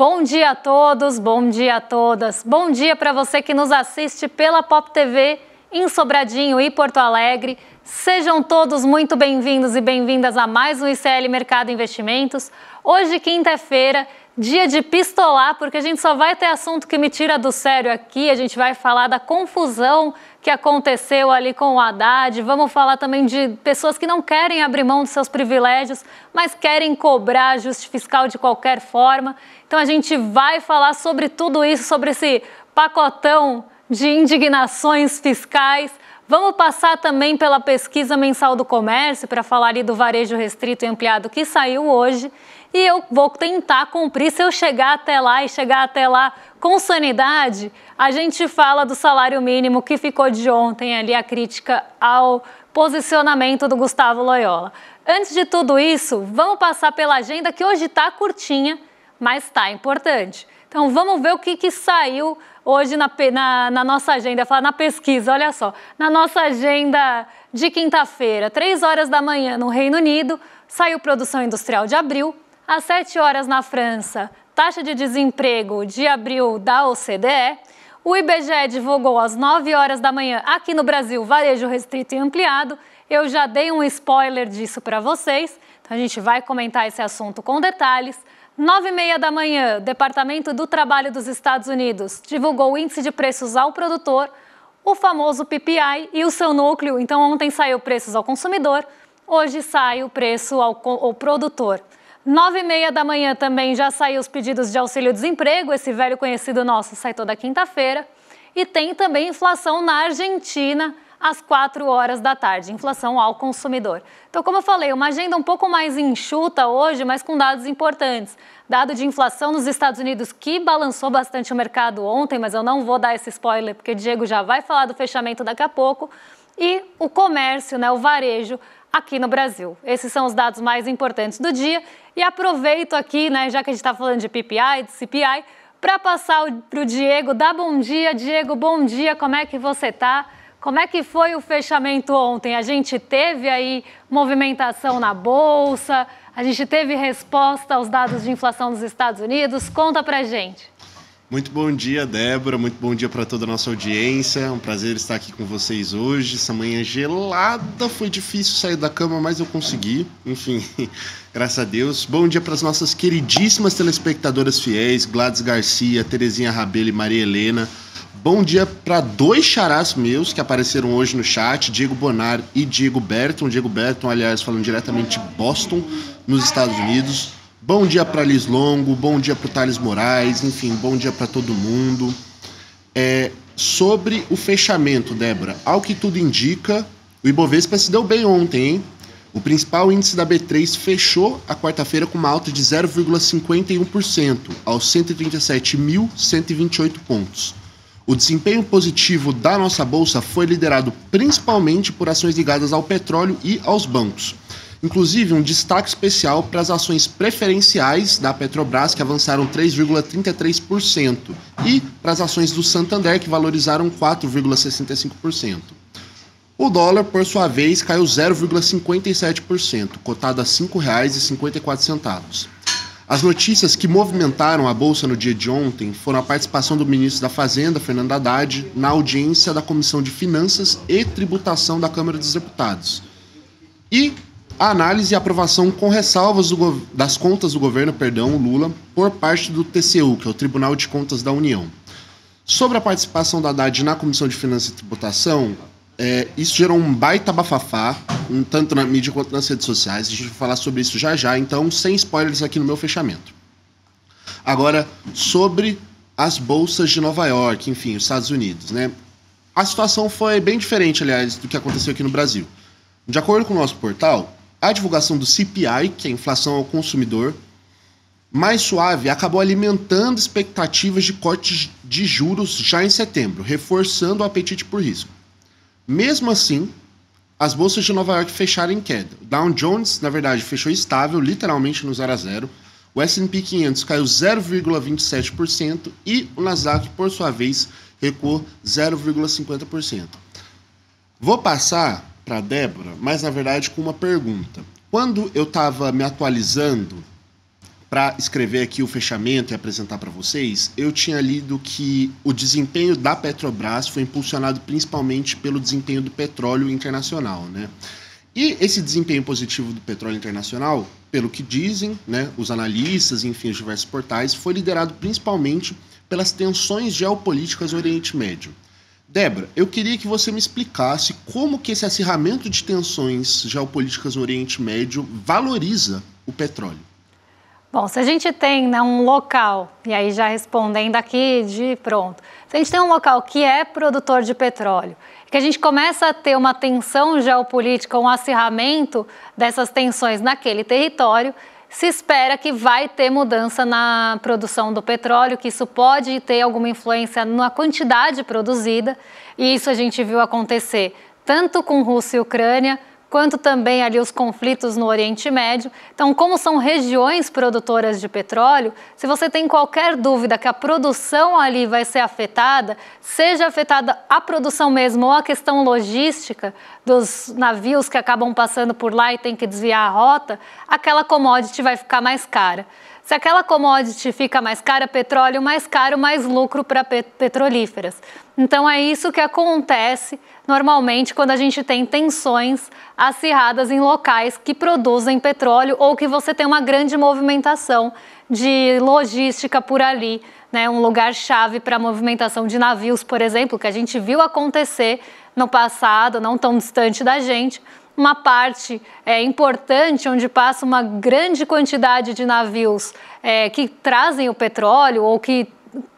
Bom dia a todos, bom dia a todas. Bom dia para você que nos assiste pela Pop TV em Sobradinho e Porto Alegre. Sejam todos muito bem-vindos e bem-vindas a mais um ICL Mercado Investimentos. Hoje, quinta-feira, dia de pistolar, porque a gente só vai ter assunto que me tira do sério aqui. A gente vai falar da confusão que aconteceu ali com o Haddad. Vamos falar também de pessoas que não querem abrir mão dos seus privilégios, mas querem cobrar ajuste fiscal de qualquer forma. Então a gente vai falar sobre tudo isso, sobre esse pacotão de indignações fiscais. Vamos passar também pela pesquisa mensal do comércio para falar ali do varejo restrito e ampliado que saiu hoje. E eu vou tentar cumprir. Se eu chegar até lá e chegar até lá com sanidade, a gente fala do salário mínimo que ficou de ontem ali, a crítica ao posicionamento do Gustavo Loyola. Antes de tudo isso, vamos passar pela agenda que hoje está curtinha, mas está importante. Então vamos ver o que saiu hoje na nossa agenda, falar na pesquisa, olha só. Na nossa agenda de quinta-feira, 3 horas da manhã no Reino Unido, saiu produção industrial de abril. Às 7 horas na França, taxa de desemprego de abril da OCDE. O IBGE divulgou às 9 horas da manhã aqui no Brasil, varejo restrito e ampliado. Eu já dei um spoiler disso para vocês, então a gente vai comentar esse assunto com detalhes. 9h30 da manhã, o Departamento do Trabalho dos Estados Unidos divulgou o índice de preços ao produtor, o famoso PPI e o seu núcleo. Então ontem saiu preços ao consumidor, hoje sai o preço ao produtor. 9h30 da manhã também já saiu os pedidos de auxílio-desemprego, esse velho conhecido nosso sai toda quinta-feira. E tem também inflação na Argentina às 4 horas da tarde, inflação ao consumidor. Então, como eu falei, uma agenda um pouco mais enxuta hoje, mas com dados importantes. Dado de inflação nos Estados Unidos que balançou bastante o mercado ontem, mas eu não vou dar esse spoiler porque o Diego já vai falar do fechamento daqui a pouco. E o comércio, o varejo aqui no Brasil. Esses são os dados mais importantes do dia. E aproveito aqui, já que a gente está falando de PPI, de CPI, para passar para o Diego. Dá bom dia, Diego, bom dia, como é que você está? Como é que foi o fechamento ontem? A gente teve aí movimentação na Bolsa, a gente teve resposta aos dados de inflação dos Estados Unidos. Conta pra gente. Muito bom dia, Débora. Muito bom dia para toda a nossa audiência. É um prazer estar aqui com vocês hoje. Essa manhã gelada, foi difícil sair da cama, mas eu consegui. Enfim, graças a Deus. Bom dia para as nossas queridíssimas telespectadoras fiéis, Gladys Garcia, Terezinha Rabelo e Maria Helena. Bom dia para 2 xarás meus que apareceram hoje no chat, Diego Bonar e Diego Berton. Diego Berton, aliás, falando diretamente de Boston, nos Estados Unidos. Bom dia para Liz Longo, bom dia para o Thales Moraes, enfim, bom dia para todo mundo. Sobre o fechamento, Débora, ao que tudo indica, o Ibovespa se deu bem ontem, hein? O principal índice da B3 fechou a quarta-feira com uma alta de 0,51%, aos 137.128 pontos. O desempenho positivo da nossa bolsa foi liderado principalmente por ações ligadas ao petróleo e aos bancos. Inclusive, um destaque especial para as ações preferenciais da Petrobras, que avançaram 3,33%, e para as ações do Santander, que valorizaram 4,65%. O dólar, por sua vez, caiu 0,57%, cotado a R$ 5,54. As notícias que movimentaram a Bolsa no dia de ontem foram a participação do ministro da Fazenda, Fernando Haddad, na audiência da Comissão de Finanças e Tributação da Câmara dos Deputados. E a análise e aprovação com ressalvas das contas do governo, Lula, por parte do TCU, que é o Tribunal de Contas da União. Sobre a participação da Haddad na Comissão de Finanças e Tributação, isso gerou um baita bafafá, tanto na mídia quanto nas redes sociais. A gente vai falar sobre isso já, então sem spoilers aqui no meu fechamento. Agora, sobre as bolsas de Nova York, enfim, os Estados Unidos, A situação foi bem diferente, aliás, do que aconteceu aqui no Brasil. De acordo com o nosso portal, a divulgação do CPI, que é a inflação ao consumidor, mais suave, acabou alimentando expectativas de cortes de juros já em setembro, reforçando o apetite por risco. Mesmo assim, as bolsas de Nova York fecharam em queda. O Dow Jones, na verdade, fechou estável, literalmente no 0 a 0. O S&P 500 caiu 0,27% e o Nasdaq, por sua vez, recuou 0,50%. Vou passar para a Débora, mas na verdade com uma pergunta. Quando eu estava me atualizando para escrever aqui o fechamento e apresentar para vocês, eu tinha lido que o desempenho da Petrobras foi impulsionado principalmente pelo desempenho do petróleo internacional, né? E esse desempenho positivo do petróleo internacional, pelo que dizem, né, os analistas, enfim, os diversos portais, foi liderado principalmente pelas tensões geopolíticas no Oriente Médio. Débora, eu queria que você me explicasse como que esse acirramento de tensões geopolíticas no Oriente Médio valoriza o petróleo. Bom, se a gente tem, né, um local, e aí já respondendo aqui de pronto, se a gente tem um local que é produtor de petróleo, que a gente começa a ter uma tensão geopolítica, um acirramento dessas tensões naquele território, se espera que vai ter mudança na produção do petróleo, que isso pode ter alguma influência na quantidade produzida, e isso a gente viu acontecer tanto com Rússia e Ucrânia, quanto também ali os conflitos no Oriente Médio. Então, como são regiões produtoras de petróleo, se você tem qualquer dúvida que a produção ali vai ser afetada, seja afetada a produção mesmo ou a questão logística dos navios que acabam passando por lá e tem que desviar a rota, aquela commodity vai ficar mais cara. Se aquela commodity fica mais cara, petróleo mais caro, mais lucro para petrolíferas. Então é isso que acontece normalmente quando a gente tem tensões acirradas em locais que produzem petróleo ou que você tem uma grande movimentação de logística por ali, né? Um lugar-chave para a movimentação de navios, por exemplo, que a gente viu acontecer no passado, não tão distante da gente, uma parte importante onde passa uma grande quantidade de navios que trazem o petróleo ou que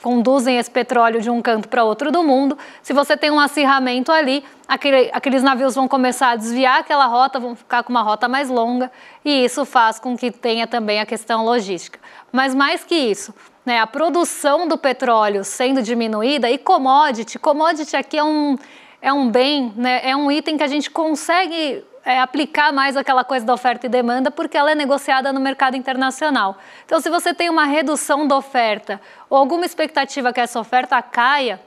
conduzem esse petróleo de um canto para outro do mundo. Se você tem um acirramento ali, aqueles navios vão começar a desviar aquela rota, vão ficar com uma rota mais longa e isso faz com que tenha também a questão logística. Mas mais que isso, né, a produção do petróleo sendo diminuída e commodity aqui é um bem, né, é um item que a gente consegue aplicar mais aquela coisa da oferta e demanda porque ela é negociada no mercado internacional. Então, se você tem uma redução da oferta ou alguma expectativa que essa oferta caia,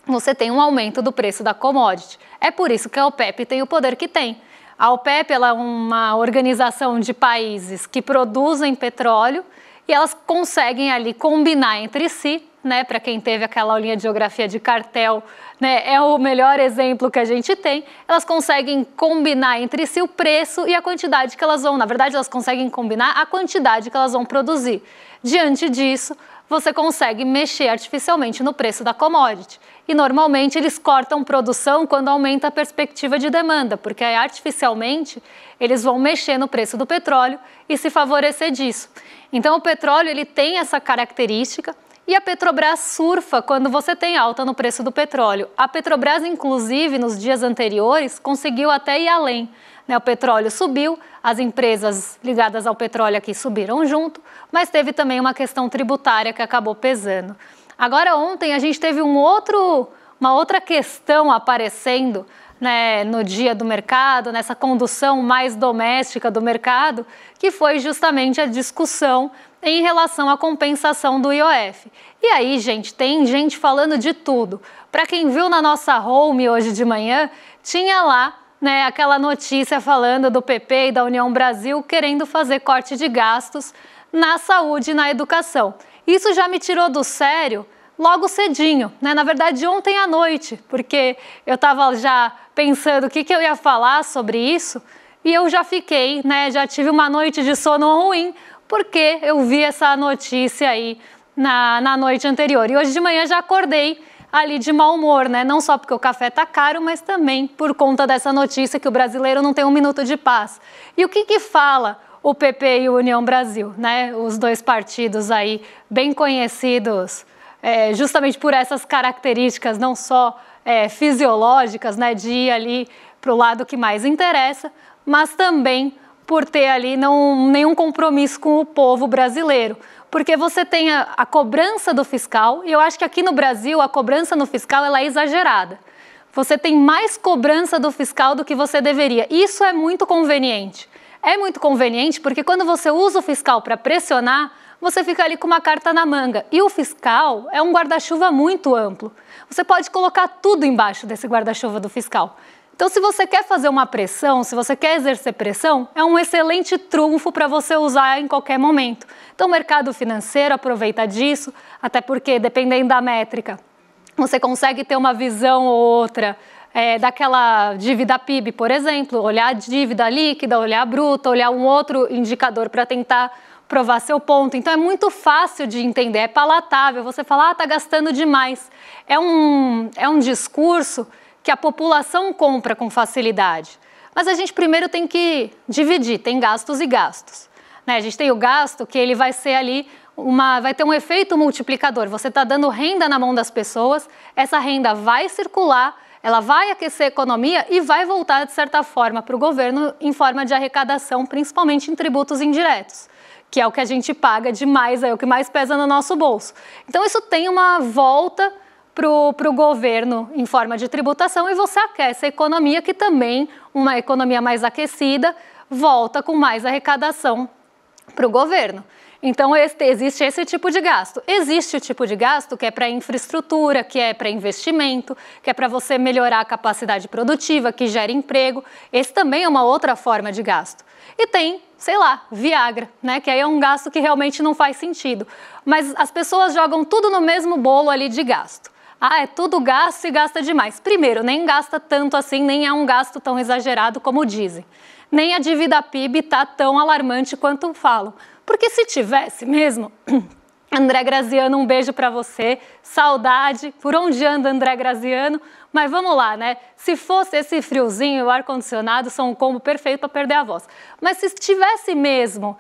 você tem um aumento do preço da commodity. É por isso que a OPEP tem o poder que tem. A OPEP ela é uma organização de países que produzem petróleo e elas conseguem ali combinar entre si, né, para quem teve aquela aulinha de geografia de cartel, né, é o melhor exemplo que a gente tem. Elas conseguem combinar entre si o preço e a quantidade que elas vão, na verdade elas conseguem combinar a quantidade que elas vão produzir. Diante disso, você consegue mexer artificialmente no preço da commodity. E normalmente eles cortam produção quando aumenta a perspectiva de demanda, porque aí, artificialmente eles vão mexer no preço do petróleo e se favorecer disso. Então o petróleo ele tem essa característica. E a Petrobras surfa quando você tem alta no preço do petróleo. A Petrobras, inclusive, nos dias anteriores, conseguiu até ir além, né? O petróleo subiu, as empresas ligadas ao petróleo aqui subiram junto, mas teve também uma questão tributária que acabou pesando. Agora, ontem, a gente teve uma outra questão aparecendo, né, no dia do mercado, nessa condução mais doméstica do mercado, que foi justamente a discussão em relação à compensação do IOF. E aí, gente, tem gente falando de tudo. Para quem viu na nossa home hoje de manhã, tinha lá, né, aquela notícia falando do PP e da União Brasil querendo fazer corte de gastos na saúde e na educação. Isso já me tirou do sério logo cedinho, né? Na verdade, ontem à noite, porque eu estava já pensando o que eu ia falar sobre isso e eu já fiquei, né, já tive uma noite de sono ruim, porque eu vi essa notícia aí na noite anterior. E hoje de manhã já acordei ali de mau humor, né? Não só porque o café tá caro, mas também por conta dessa notícia que o brasileiro não tem um minuto de paz. E o que fala o PP e o União Brasil, né? Os dois partidos aí bem conhecidos justamente por essas características não só fisiológicas, né? De ir ali para o lado que mais interessa, mas também por ter ali nenhum compromisso com o povo brasileiro. Porque você tem a cobrança do fiscal, e eu acho que aqui no Brasil a cobrança no fiscal ela é exagerada. Você tem mais cobrança do fiscal do que você deveria. Isso é muito conveniente. É muito conveniente porque quando você usa o fiscal para pressionar, você fica ali com uma carta na manga. E o fiscal é um guarda-chuva muito amplo. Você pode colocar tudo embaixo desse guarda-chuva do fiscal. Então, se você quer fazer uma pressão, se você quer exercer pressão, é um excelente trunfo para você usar em qualquer momento. Então, o mercado financeiro aproveita disso, até porque, dependendo da métrica, você consegue ter uma visão ou outra daquela dívida PIB, por exemplo, olhar a dívida líquida, olhar a bruta, olhar um outro indicador para tentar provar seu ponto. Então, é muito fácil de entender, é palatável. Você fala, está gastando demais. É um discurso que a população compra com facilidade. Mas a gente primeiro tem que dividir, tem gastos e gastos. Né? A gente tem o gasto que ele vai ser ali, vai ter um efeito multiplicador. Você está dando renda na mão das pessoas, essa renda vai circular, ela vai aquecer a economia e vai voltar, de certa forma, para o governo em forma de arrecadação, principalmente em tributos indiretos, que é o que a gente paga demais, é o que mais pesa no nosso bolso. Então, isso tem uma volta para o governo em forma de tributação e você aquece a economia, que também, uma economia mais aquecida, volta com mais arrecadação para o governo. Então, existe esse tipo de gasto. Existe o tipo de gasto que é para infraestrutura, que é para investimento, que é para você melhorar a capacidade produtiva, que gera emprego. Esse também é uma outra forma de gasto. E tem, sei lá, Viagra, né? Que aí é um gasto que realmente não faz sentido. Mas as pessoas jogam tudo no mesmo bolo ali de gasto. É tudo gasto e gasta demais. Primeiro, nem gasta tanto assim, nem é um gasto tão exagerado como dizem. Nem a dívida PIB está tão alarmante quanto falam. Porque se tivesse mesmo, André Graziano, um beijo para você, saudade, por onde anda André Graziano? Mas vamos lá, né? Se fosse esse friozinho e o ar-condicionado, são um combo perfeito para perder a voz. Mas se tivesse mesmo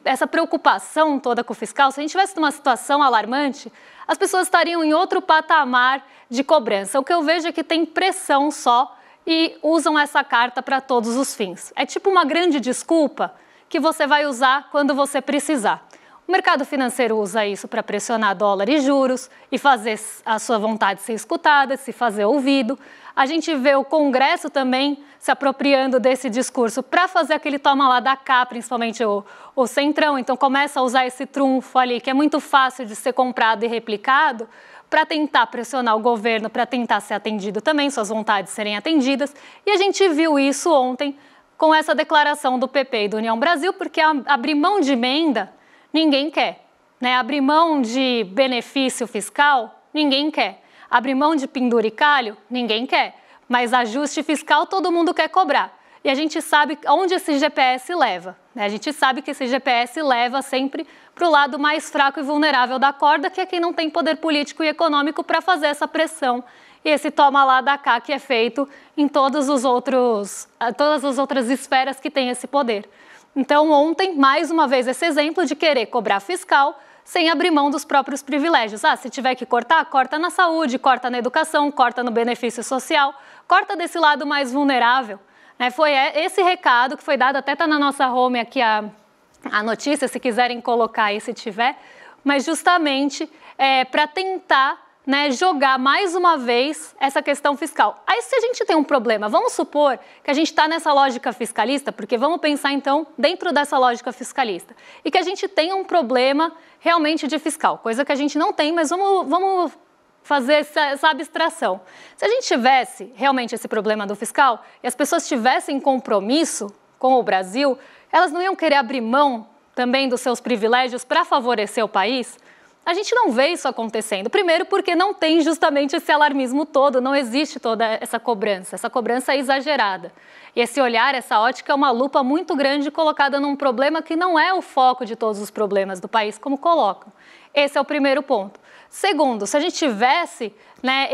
essa preocupação toda com o fiscal, se a gente tivesse numa situação alarmante, as pessoas estariam em outro patamar de cobrança. O que eu vejo é que tem pressão só e usam essa carta para todos os fins. É tipo uma grande desculpa que você vai usar quando você precisar. O mercado financeiro usa isso para pressionar dólar e juros e fazer a sua vontade ser escutada, se fazer ouvido. A gente vê o Congresso também se apropriando desse discurso para fazer aquele toma lá da cá, principalmente o Centrão. Então começa a usar esse trunfo ali, que é muito fácil de ser comprado e replicado, para tentar pressionar o governo, para tentar ser atendido também, suas vontades serem atendidas. E a gente viu isso ontem com essa declaração do PP e do União Brasil, porque abrir mão de emenda ninguém quer, né? Abrir mão de benefício fiscal ninguém quer. Abrir mão de penduricalho ninguém quer. Mas ajuste fiscal todo mundo quer cobrar. E a gente sabe onde esse GPS leva, né? A gente sabe que esse GPS leva sempre para o lado mais fraco e vulnerável da corda, que é quem não tem poder político e econômico para fazer essa pressão. E esse toma lá da cá que é feito em todas as outras esferas que têm esse poder. Então, ontem, mais uma vez, esse exemplo de querer cobrar fiscal sem abrir mão dos próprios privilégios. Se tiver que cortar, corta na saúde, corta na educação, corta no benefício social, corta desse lado mais vulnerável. Né? Foi esse recado que foi dado, até está na nossa home aqui a notícia, se quiserem colocar aí, se tiver, mas justamente para tentar, né, jogar mais uma vez essa questão fiscal. Aí, se a gente tem um problema, vamos supor que a gente está nessa lógica fiscalista, porque vamos pensar então dentro dessa lógica fiscalista, e que a gente tem um problema realmente de fiscal, coisa que a gente não tem, mas vamos fazer essa abstração. Se a gente tivesse realmente esse problema do fiscal e as pessoas tivessem compromisso com o Brasil, elas não iam querer abrir mão também dos seus privilégios para favorecer o país? A gente não vê isso acontecendo. Primeiro porque não tem justamente esse alarmismo todo, não existe toda essa cobrança é exagerada. E esse olhar, essa ótica é uma lupa muito grande colocada num problema que não é o foco de todos os problemas do país, como colocam. Esse é o primeiro ponto. Segundo, se a gente tivesse, né,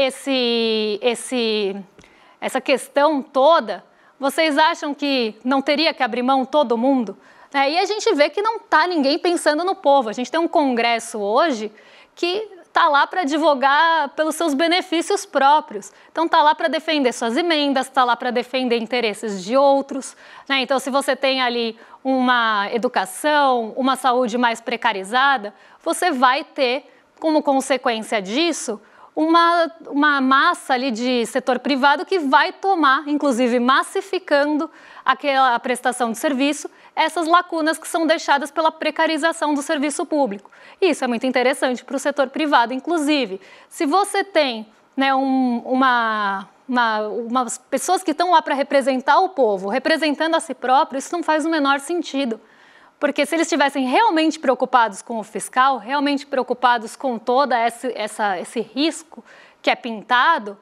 essa questão toda, vocês acham que não teria que abrir mão todo mundo? E a gente vê que não está ninguém pensando no povo. A gente tem um Congresso hoje que está lá para advogar pelos seus benefícios próprios. Então, está lá para defender suas emendas, está lá para defender interesses de outros. Né? Então, se você tem ali uma educação, uma saúde mais precarizada, você vai ter, como consequência disso, uma massa ali de setor privado que vai tomar, inclusive massificando a prestação de serviço, essas lacunas que são deixadas pela precarização do serviço público. E isso é muito interessante para o setor privado, inclusive. Se você tem, né, umas pessoas que estão lá para representar o povo, representando a si próprio, isso não faz o menor sentido. Porque se eles estivessem realmente preocupados com o fiscal, realmente preocupados com todo esse risco que é pintado,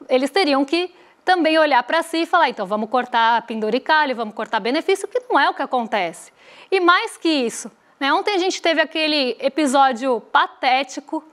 eles teriam que também olhar para si e falar, então vamos cortar penduricalho, vamos cortar benefício, que não é o que acontece. E mais que isso, né, ontem a gente teve aquele episódio patético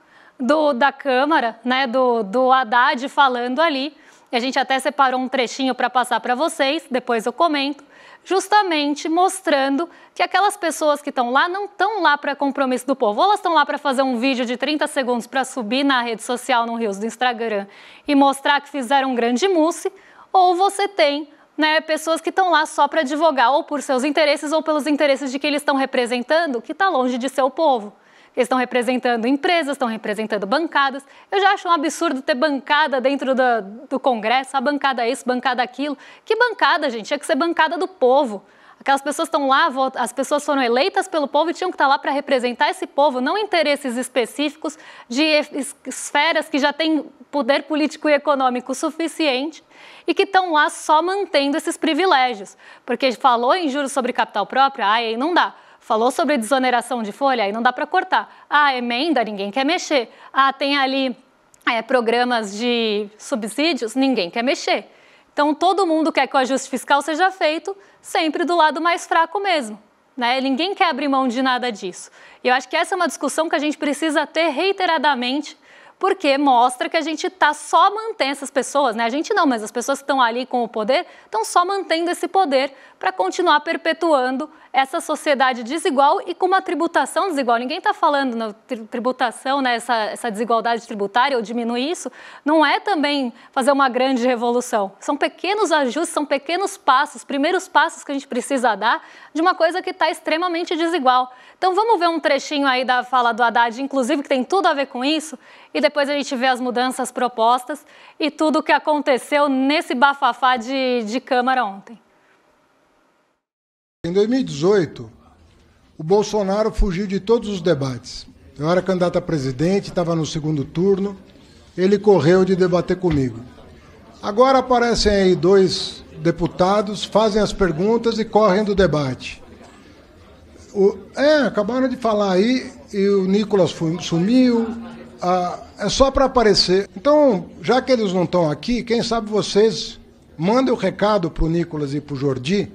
da Câmara, né, do Haddad falando ali, e a gente até separou um trechinho para passar para vocês, depois eu comento, justamente mostrando que aquelas pessoas que estão lá não estão lá para compromisso do povo. Ou elas estão lá para fazer um vídeo de 30 segundos para subir na rede social, no Reels do Instagram, e mostrar que fizeram um grande mousse, ou você tem, né, pessoas que estão lá só para advogar, ou por seus interesses, ou pelos interesses de que eles estão representando, que está longe de ser o povo. Eles estão representando empresas, estão representando bancadas. Eu já acho um absurdo ter bancada dentro do Congresso, a bancada isso, bancada aquilo. Que bancada, gente? Tinha que ser bancada do povo. Aquelas pessoas estão lá, as pessoas foram eleitas pelo povo e tinham que estar lá para representar esse povo, não interesses específicos de esferas que já têm poder político e econômico suficiente e que estão lá só mantendo esses privilégios. Porque falou em juros sobre capital próprio, aí não dá. Falou sobre desoneração de folha, aí não dá para cortar. Emenda, ninguém quer mexer. Tem ali programas de subsídios, ninguém quer mexer. Então, todo mundo quer que o ajuste fiscal seja feito sempre do lado mais fraco mesmo, né? Ninguém quer abrir mão de nada disso. E eu acho que essa é uma discussão que a gente precisa ter reiteradamente, porque mostra que a gente está só mantendo essas pessoas, né? A gente não, mas as pessoas que estão ali com o poder estão só mantendo esse poder para continuar perpetuando essa sociedade desigual e com uma tributação desigual. Ninguém está falando na tributação, né, essa desigualdade tributária ou diminuir isso, não é também fazer uma grande revolução. São pequenos ajustes, são pequenos passos, primeiros passos que a gente precisa dar de uma coisa que está extremamente desigual. Então vamos ver um trechinho aí da fala do Haddad, inclusive que tem tudo a ver com isso, e depois a gente vê as mudanças propostas e tudo o que aconteceu nesse bafafá de Câmara ontem. Em 2018, o Bolsonaro fugiu de todos os debates. Eu era candidato a presidente, estava no segundo turno, ele correu de debater comigo. Agora aparecem aí 2 deputados, fazem as perguntas e correm do debate. Acabaram de falar aí, e o Nicolas sumiu, é só para aparecer. Então, já que eles não estão aqui, quem sabe vocês mandem o recado para o Nicolas e para o Jordi,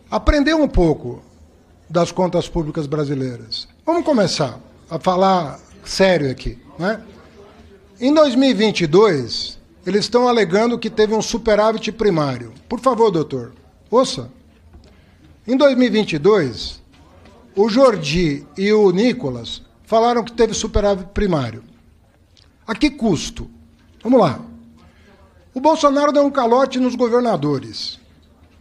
aprender um pouco das contas públicas brasileiras. Vamos começar a falar sério aqui, né? Em 2022, eles estão alegando que teve um superávit primário. Por favor, doutor, ouça. Em 2022, o Jordi e o Nicolas falaram que teve superávit primário. A que custo? Vamos lá. O Bolsonaro deu um calote nos governadores.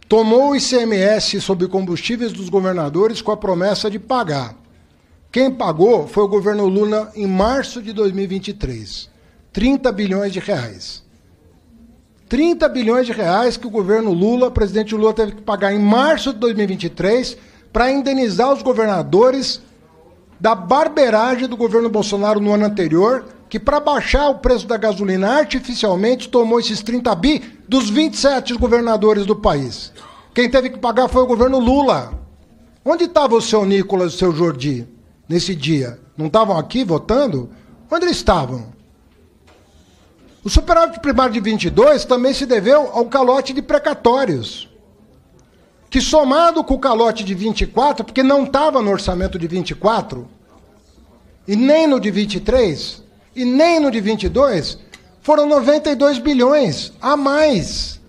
Tomou o ICMS sobre combustíveis dos governadores com a promessa de pagar. Quem pagou foi o governo Lula em março de 2023. 30 bilhões de reais. 30 bilhões de reais que o governo Lula, o presidente Lula, teve que pagar em março de 2023 para indenizar os governadores da barbeiragem do governo Bolsonaro no ano anterior, que para baixar o preço da gasolina artificialmente tomou esses 30 bi dos 27 governadores do país. Quem teve que pagar foi o governo Lula. Onde estava o seu Nicolas e o seu Jordi nesse dia? Não estavam aqui votando? Onde eles estavam? O superávit primário de 22 também se deveu ao calote de precatórios, que somado com o calote de 24, porque não estava no orçamento de 24, e nem no de 23, e nem no de 22, foram 92 bilhões a mais.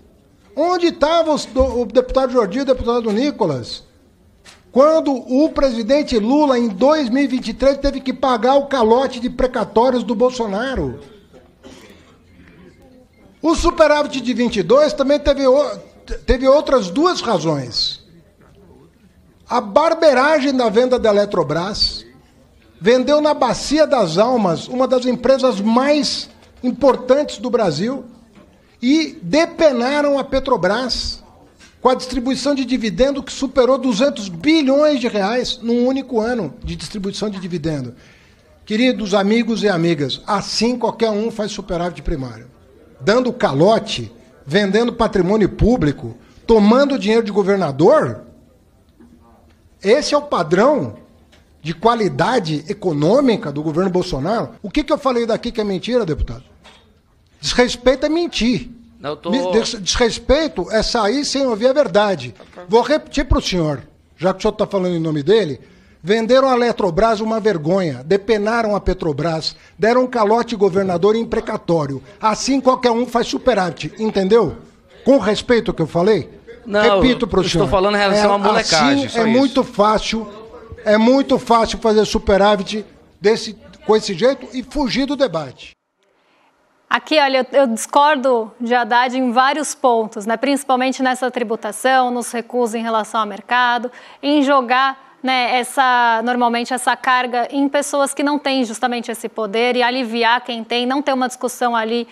Onde estava o deputado Jordi e o deputado Nicolas? Quando o presidente Lula, em 2023, teve que pagar o calote de precatórios do Bolsonaro. O superávit de 22 também teve outras 2 razões. A barbeiragem da venda da Eletrobras vendeu na Bacia das Almas, uma das empresas mais importantes do Brasil, e depenaram a Petrobras com a distribuição de dividendo que superou 200 bilhões de reais num único ano de distribuição de dividendo. Queridos amigos e amigas, assim qualquer um faz superávit primário. dando calote, vendendo patrimônio público, tomando dinheiro de governador? Esse é o padrão de qualidade econômica do governo Bolsonaro? O que eu falei daqui que é mentira, deputado? Desrespeito é mentir. Desrespeito é sair sem ouvir a verdade. Vou repetir para o senhor, já que o senhor está falando em nome dele. Venderam a Eletrobras uma vergonha, depenaram a Petrobras, deram um calote governador imprecatório. Assim qualquer um faz superávit, entendeu? Com respeito ao que eu falei? Não, repito para o senhor. Estou falando em relação à molecagem. Assim muito fácil fazer superávit com esse jeito e fugir do debate. Aqui, olha, eu discordo de Haddad em vários pontos, né? Principalmente nessa tributação, nos recursos em relação ao mercado, em jogar, né, normalmente essa carga em pessoas que não têm justamente esse poder e aliviar quem tem, não ter uma discussão ali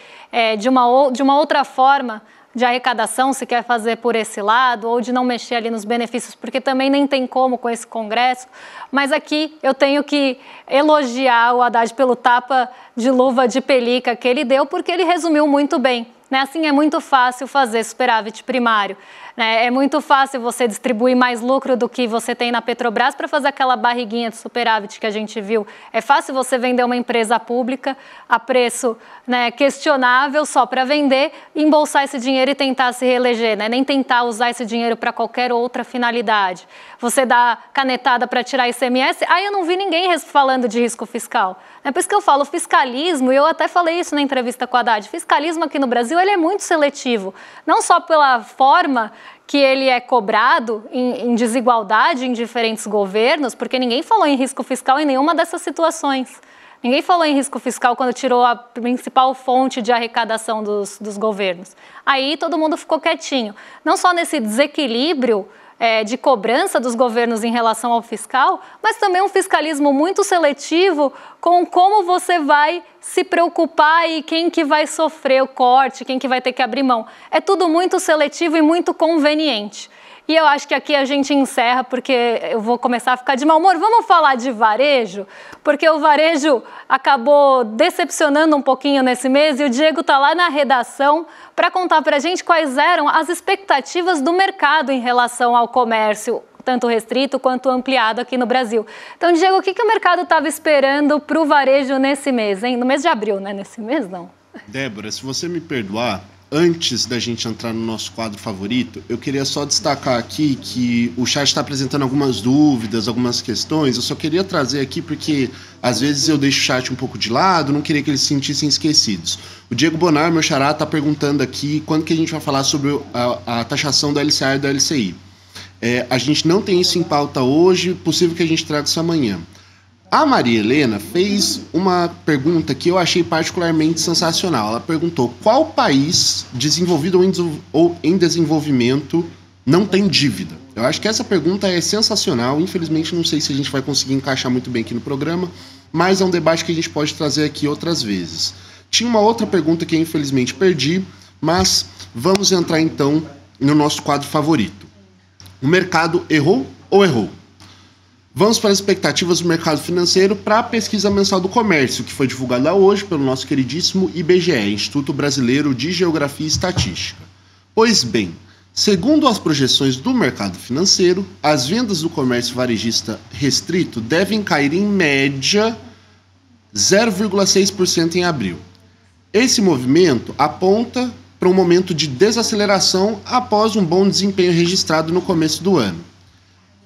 de uma outra forma de arrecadação, se quer fazer por esse lado, ou de não mexer ali nos benefícios, porque também nem tem como com esse Congresso. Mas aqui eu tenho que elogiar o Haddad pelo tapa de luva de pelica que ele deu, porque ele resumiu muito bem. Né? Assim, é muito fácil fazer superávit primário. Né? É muito fácil você distribuir mais lucro do que você tem na Petrobras para fazer aquela barriguinha de superávit que a gente viu. É fácil você vender uma empresa pública a preço, né, questionável só para vender, embolsar esse dinheiro e tentar se reeleger, né? Nem tentar usar esse dinheiro para qualquer outra finalidade. Você dá canetada para tirar ICMS, aí eu não vi ninguém falando de risco fiscal. É por isso que eu falo fiscalismo, e eu até falei isso na entrevista com a Haddad, fiscalismo aqui no Brasil ele é muito seletivo, não só pela forma que ele é cobrado em desigualdade em diferentes governos, porque ninguém falou em risco fiscal em nenhuma dessas situações. Ninguém falou em risco fiscal quando tirou a principal fonte de arrecadação dos governos. Aí todo mundo ficou quietinho. Não só nesse desequilíbrio de cobrança dos governos em relação ao fiscal, mas também um fiscalismo muito seletivo com como você vai se preocupar e quem que vai sofrer o corte, quem que vai ter que abrir mão. É tudo muito seletivo e muito conveniente. E eu acho que aqui a gente encerra, porque eu vou começar a ficar de mau humor. Vamos falar de varejo? Porque o varejo acabou decepcionando um pouquinho nesse mês e o Diego está lá na redação para contar para a gente quais eram as expectativas do mercado em relação ao comércio, tanto restrito quanto ampliado aqui no Brasil. Então, Diego, o que o mercado estava esperando para o varejo nesse mês, hein? No mês de abril, né? Nesse mês, não. Débora, se você me perdoar, antes da gente entrar no nosso quadro favorito, eu queria só destacar aqui que o chat está apresentando algumas dúvidas, algumas questões. Eu só queria trazer aqui porque, às vezes, eu deixo o chat um pouco de lado, não queria que eles se sentissem esquecidos. O Diego Bonar, meu xará, está perguntando aqui quando que a gente vai falar sobre a taxação do LCA e do LCI. A gente não tem isso em pauta hoje, possível que a gente traga isso amanhã. A Maria Helena fez uma pergunta que eu achei particularmente sensacional. Ela perguntou: qual país desenvolvido ou em desenvolvimento não tem dívida? Eu acho que essa pergunta é sensacional. Infelizmente, não sei se a gente vai conseguir encaixar muito bem aqui no programa, mas é um debate que a gente pode trazer aqui outras vezes. Tinha uma outra pergunta que eu infelizmente perdi, mas vamos entrar então no nosso quadro favorito. O mercado errou ou errou? Vamos para as expectativas do mercado financeiro para a pesquisa mensal do comércio, que foi divulgada hoje pelo nosso queridíssimo IBGE, Instituto Brasileiro de Geografia e Estatística. Pois bem, segundo as projeções do mercado financeiro, as vendas do comércio varejista restrito devem cair em média 0,6% em abril. Esse movimento aponta para um momento de desaceleração após um bom desempenho registrado no começo do ano.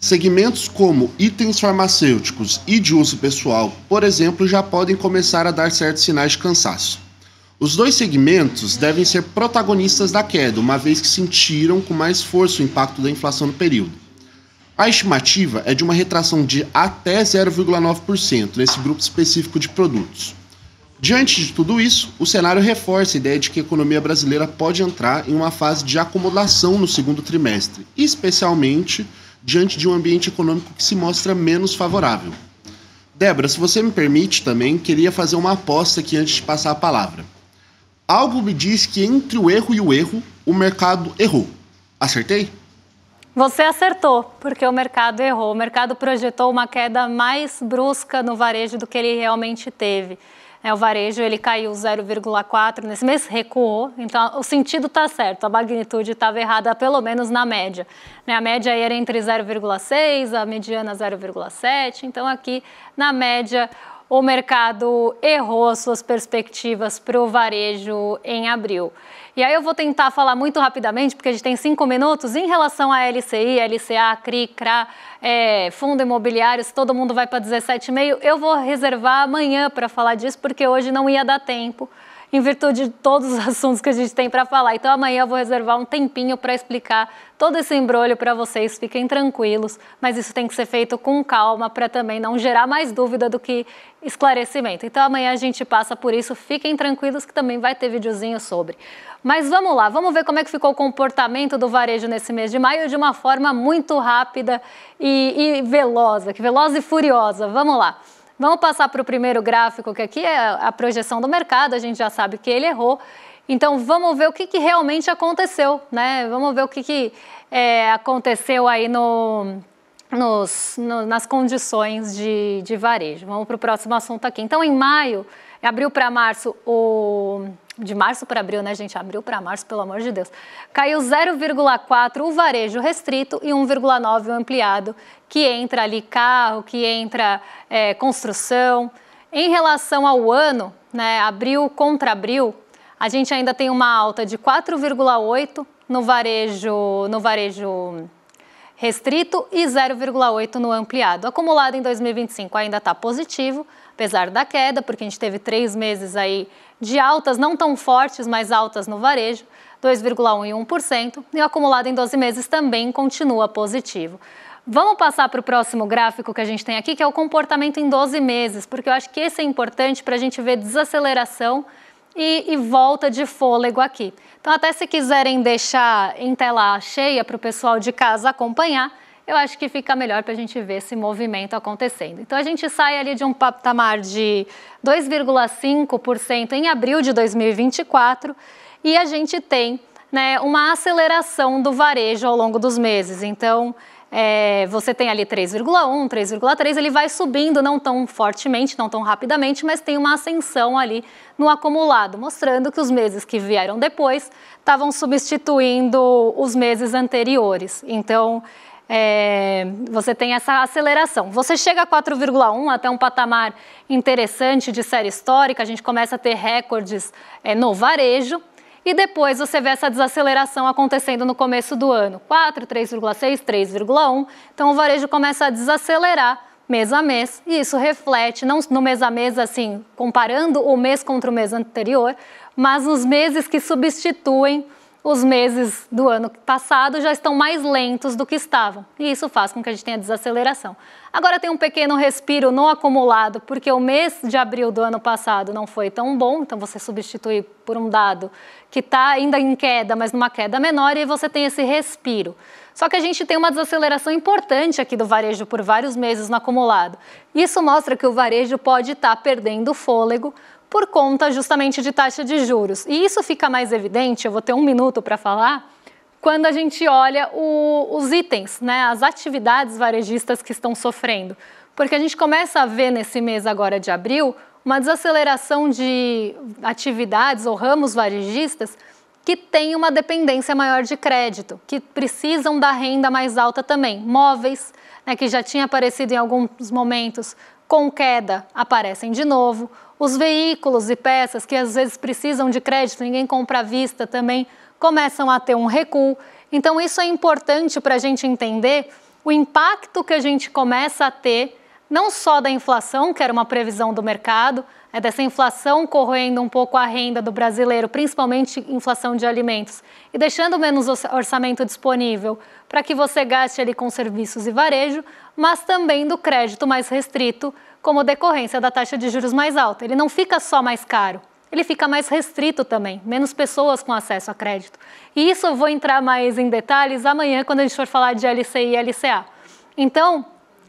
Segmentos como itens farmacêuticos e de uso pessoal, por exemplo, já podem começar a dar certos sinais de cansaço. Os dois segmentos devem ser protagonistas da queda, uma vez que sentiram com mais força o impacto da inflação no período. A estimativa é de uma retração de até 0,9% nesse grupo específico de produtos. Diante de tudo isso, o cenário reforça a ideia de que a economia brasileira pode entrar em uma fase de acomodação no segundo trimestre, especialmente diante de um ambiente econômico que se mostra menos favorável. Débora, se você me permite também, queria fazer uma aposta aqui antes de passar a palavra. Algo me diz que entre o erro e o erro, o mercado errou. Acertei? Você acertou, porque o mercado errou. O mercado projetou uma queda mais brusca no varejo do que ele realmente teve. O varejo ele caiu 0,4 nesse mês, recuou, então o sentido está certo, a magnitude estava errada, pelo menos na média. A média era entre 0,6, a mediana 0,7, então aqui na média o mercado errou suas perspectivas para o varejo em abril. E aí eu vou tentar falar muito rapidamente, porque a gente tem 5 minutos, em relação a LCI, LCA, CRI, CRA, fundo imobiliário, se todo mundo vai para 17,5, eu vou reservar amanhã para falar disso, porque hoje não ia dar tempo, em virtude de todos os assuntos que a gente tem para falar. Então amanhã eu vou reservar um tempinho para explicar todo esse embrolho para vocês, fiquem tranquilos, mas isso tem que ser feito com calma para também não gerar mais dúvida do que esclarecimento. Então amanhã a gente passa por isso, fiquem tranquilos que também vai ter videozinho sobre. Mas vamos lá, vamos ver como é que ficou o comportamento do varejo nesse mês de maio de uma forma muito rápida e veloz e furiosa. Vamos lá. Vamos passar para o primeiro gráfico, que aqui é a projeção do mercado, a gente já sabe que ele errou. Então, vamos ver o que realmente aconteceu, né? Vamos ver o que aconteceu aí nas condições de varejo. Vamos para o próximo assunto aqui. Então, em maio, abril para março, de março para abril, né, gente? Abril para março, pelo amor de Deus. Caiu 0,4 o varejo restrito e 1,9 o ampliado, que entra ali carro, que entra construção. Em relação ao ano, né, abril contra abril, a gente ainda tem uma alta de 4,8 no varejo restrito e 0,8 no ampliado. Acumulado em 2025 ainda está positivo, apesar da queda, porque a gente teve 3 meses aí de altas, não tão fortes, mas altas no varejo, 2,1% e 1%, e o acumulado em 12 meses também continua positivo. Vamos passar para o próximo gráfico que a gente tem aqui, que é o comportamento em 12 meses, porque eu acho que esse é importante para a gente ver desaceleração e volta de fôlego aqui. Então, até se quiserem deixar em tela cheia para o pessoal de casa acompanhar, eu acho que fica melhor para a gente ver esse movimento acontecendo. Então, a gente sai ali de um patamar de 2,5% em abril de 2024 e a gente tem, né, uma aceleração do varejo ao longo dos meses. Então, você tem ali 3,1, 3,3, ele vai subindo não tão fortemente, não tão rapidamente, mas tem uma ascensão ali no acumulado, mostrando que os meses que vieram depois estavam substituindo os meses anteriores. Então, você tem essa aceleração. Você chega a 4,1 até um patamar interessante de série histórica, a gente começa a ter recordes no varejo, e depois você vê essa desaceleração acontecendo no começo do ano, 4, 3,6, 3,1, então o varejo começa a desacelerar mês a mês, e isso reflete, não no mês a mês, assim, comparando o mês contra o mês anterior, mas nos meses que substituem os meses do ano passado já estão mais lentos do que estavam, e isso faz com que a gente tenha desaceleração. Agora tem um pequeno respiro no acumulado, porque o mês de abril do ano passado não foi tão bom, então você substitui por um dado que está ainda em queda, mas numa queda menor, e você tem esse respiro. Só que a gente tem uma desaceleração importante aqui do varejo por vários meses no acumulado. Isso mostra que o varejo pode estar perdendo fôlego por conta justamente de taxa de juros. E isso fica mais evidente, eu vou ter 1 minuto para falar, quando a gente olha os itens, né, as atividades varejistas que estão sofrendo. Porque a gente começa a ver nesse mês agora de abril uma desaceleração de atividades ou ramos varejistas que têm uma dependência maior de crédito, que precisam da renda mais alta também. Móveis, né, que já tinha aparecido em alguns momentos, com queda aparecem de novo. Os veículos e peças que às vezes precisam de crédito, ninguém compra à vista também, começam a ter um recuo. Então isso é importante para a gente entender o impacto que a gente começa a ter, não só da inflação, que era uma previsão do mercado, dessa inflação corroendo um pouco a renda do brasileiro, principalmente inflação de alimentos, e deixando menos orçamento disponível para que você gaste ali com serviços e varejo, mas também do crédito mais restrito, como decorrência da taxa de juros mais alta. Ele não fica só mais caro, ele fica mais restrito também, menos pessoas com acesso a crédito. E isso eu vou entrar mais em detalhes amanhã, quando a gente for falar de LCI e LCA. Então,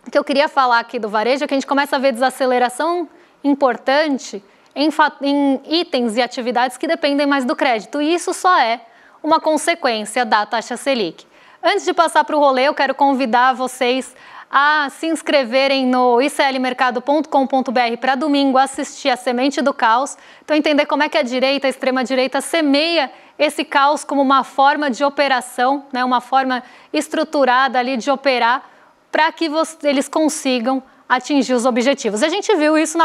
o que eu queria falar aqui do varejo é que a gente começa a ver desaceleração importante em itens e atividades que dependem mais do crédito. E isso só é uma consequência da taxa Selic. Antes de passar para o rolê, eu quero convidar vocês a se inscreverem no iclmercado.com.br para domingo assistir a Semente do Caos. Então, entender como é que a direita, a extrema-direita, semeia esse caos como uma forma de operação, né, uma forma estruturada ali de operar para que eles consigam atingir os objetivos. A gente viu isso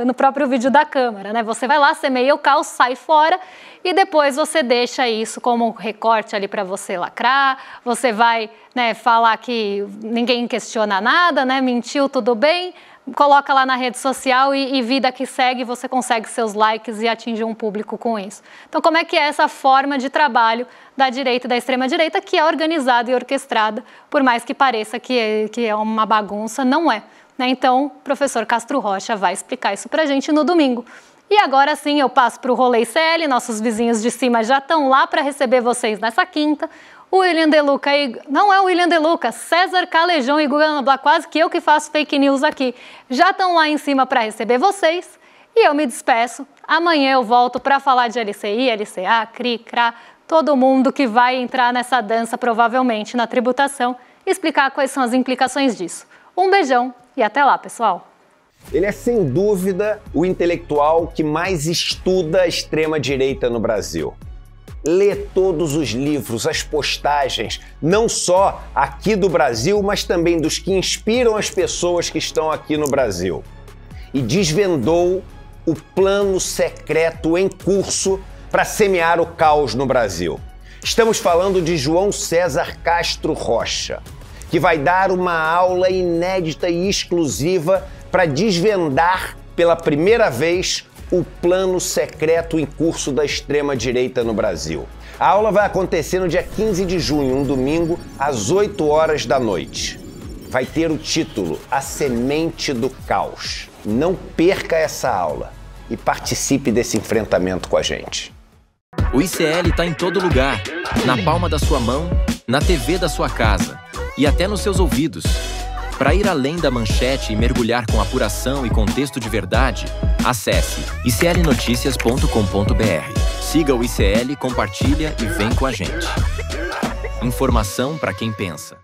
no próprio vídeo da Câmara, né? Você vai lá, semeia o caos, sai fora e depois você deixa isso como um recorte ali para você lacrar, você vai, né, falar que ninguém questiona nada, né? Mentiu, tudo bem, coloca lá na rede social e vida que segue, você consegue seus likes e atingir um público com isso. Então, como é que é essa forma de trabalho da direita e da extrema-direita que é organizada e orquestrada, por mais que pareça que é uma bagunça, não é. Então, o professor Castro Rocha vai explicar isso para a gente no domingo. E agora sim, eu passo para o Rolê ICL, nossos vizinhos de cima já estão lá para receber vocês nessa quinta. O William De Luca, não é o William De Luca, César Calejão e Guga Noblar, quase que eu que faço fake news aqui, já estão lá em cima para receber vocês. E eu me despeço. Amanhã eu volto para falar de LCI, LCA, CRI, CRA, todo mundo que vai entrar nessa dança provavelmente na tributação e explicar quais são as implicações disso. Um beijão e até lá, pessoal! Ele é, sem dúvida, o intelectual que mais estuda a extrema-direita no Brasil. Lê todos os livros, as postagens, não só aqui do Brasil, mas também dos que inspiram as pessoas que estão aqui no Brasil. E desvendou o plano secreto em curso para semear o caos no Brasil. Estamos falando de João César Castro Rocha, que vai dar uma aula inédita e exclusiva para desvendar pela primeira vez o plano secreto em curso da extrema-direita no Brasil. A aula vai acontecer no dia 15 de junho, um domingo, às 8 horas da noite. Vai ter o título A Semente do Caos. Não perca essa aula e participe desse enfrentamento com a gente. O ICL está em todo lugar, na palma da sua mão, na TV da sua casa e até nos seus ouvidos. Para ir além da manchete e mergulhar com apuração e contexto de verdade, acesse iclnoticias.com.br. Siga o ICL, compartilha e vem com a gente. Informação para quem pensa.